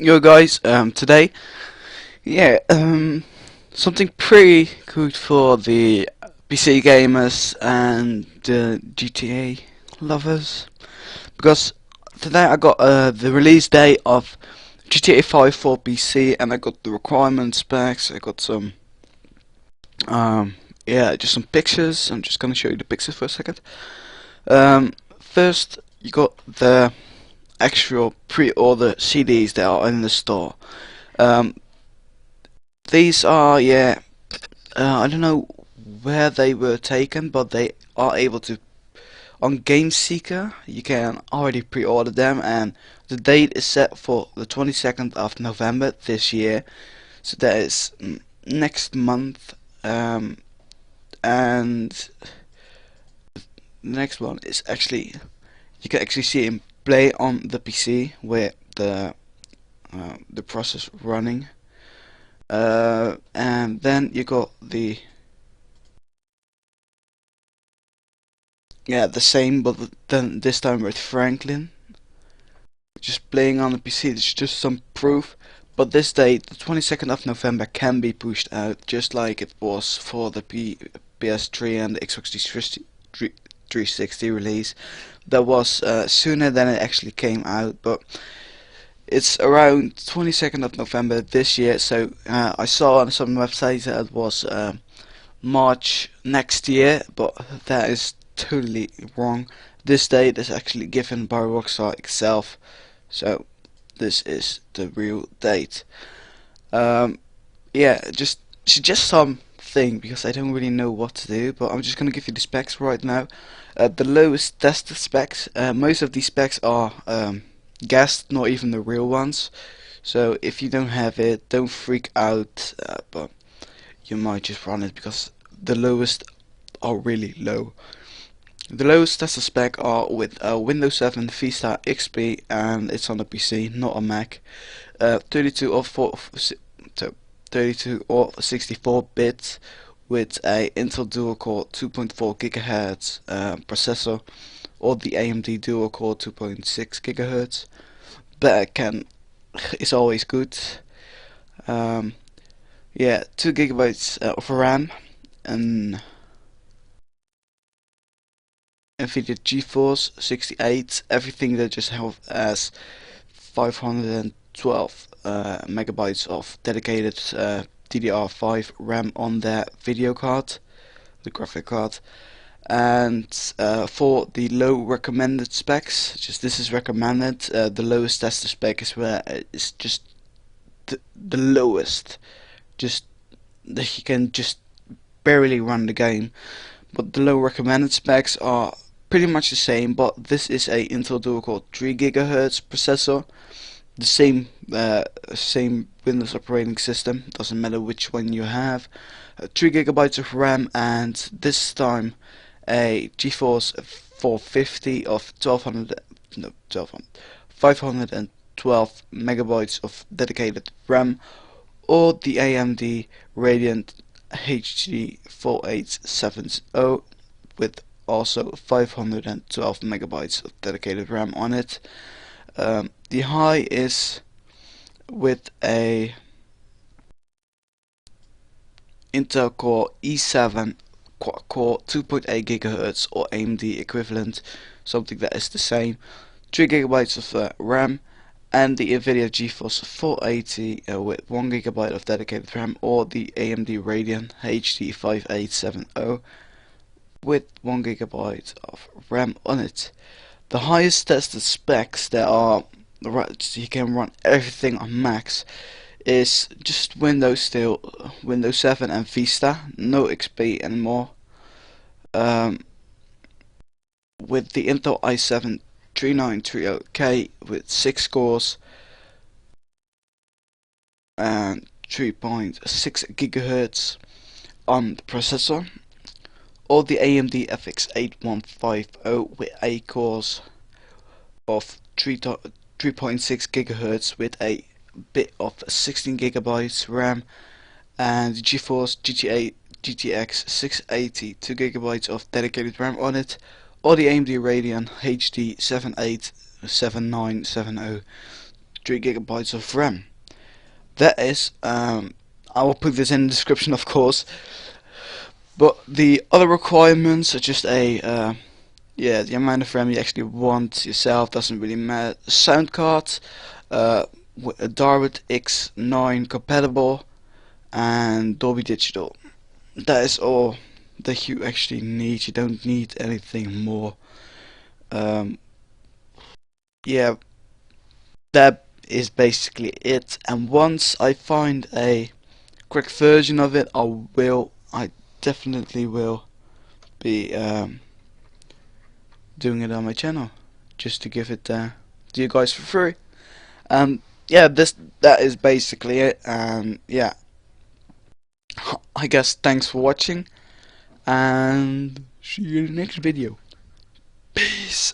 Yo guys, today, yeah, something pretty good for the PC gamers and the GTA lovers, because today I got the release date of GTA 5 for PC, and I got the requirement specs. I got some, yeah, just some pictures. I'm just gonna show you the pictures for a second. First, you got the actual pre-order CDs that are in the store. Um, these are, yeah, I don't know where they were taken, but they are able to, on Game Seeker, you can already pre-order them, and the date is set for the 22nd of November this year, so that is next month. And the next one is actually, you can actually see him play on the PC with the process running. And then you got the same, but then this time with Franklin, just playing on the PC. It's just some proof. But this date, the 22nd of November, can be pushed out, just like it was for the PS3 and the Xbox 360 release. That was sooner than it actually came out, but it's around 22nd of November this year. So I saw on some websites that it was March next year, but that is totally wrong. This date is actually given by Rockstar itself, so this is the real date. Yeah, just something, because I don't really know what to do, but I'm just gonna give you the specs right now. The lowest tested specs. Most of these specs are guessed, not even the real ones. So if you don't have it, don't freak out. But you might just run it, because the lowest are really low. The lowest tested spec are with Windows 7 Vista XP, and it's on a PC, not a Mac. 32 or 64 bits with a Intel dual-core 2.4 GHz processor, or the AMD dual-core 2.6 GHz. But is always good. Yeah, 2 gigabytes of RAM, and NVIDIA GeForce 68, everything that just have as 512 megabytes of dedicated DDR5 RAM on their video card, the graphic card. And for the low recommended specs, just this is recommended. The lowest tested spec is where it's just the lowest, just that you can just barely run the game. But the low recommended specs are pretty much the same, but this is a Intel dual-core 3 GHz processor, the same Windows operating system, doesn't matter which one you have, 3 gigabytes of RAM, and this time a GeForce 450 of 512 megabytes of dedicated RAM, or the AMD Radeon HD 4870 with also 512 megabytes of dedicated RAM on it. The high is with a Intel Core i7 quad-core 2.8 GHz or AMD equivalent, something that is the same, 3 gigabytes of RAM, and the NVIDIA GeForce 480 with 1 gigabyte of dedicated RAM, or the AMD Radeon HD 5870 with 1 gigabyte of RAM on it. The highest tested specs that are you can run everything on max is just Windows 7 and Vista, no XP anymore. With the Intel i7 3930K with 6 cores and 3.6 GHz on the processor, or the AMD FX 8150 with 8 cores of 3.6 GHz with a bit of 16 gigabytes RAM, and the GeForce GTX 680 2 gigabytes of dedicated RAM on it, or the AMD Radeon HD 787970 3 gigabytes of RAM. That is, I will put this in the description, of course. But the other requirements are just yeah, the amount of RAM you actually want yourself doesn't really matter. Sound card, with a DirectX 9 compatible, and Dolby Digital. That is all that you actually need. You don't need anything more. Yeah, that is basically it. And once I find a quick version of it, I definitely will be doing it on my channel, just to give it to you guys for free. Yeah, that is basically it. Yeah, I guess thanks for watching, and see you in the next video. Peace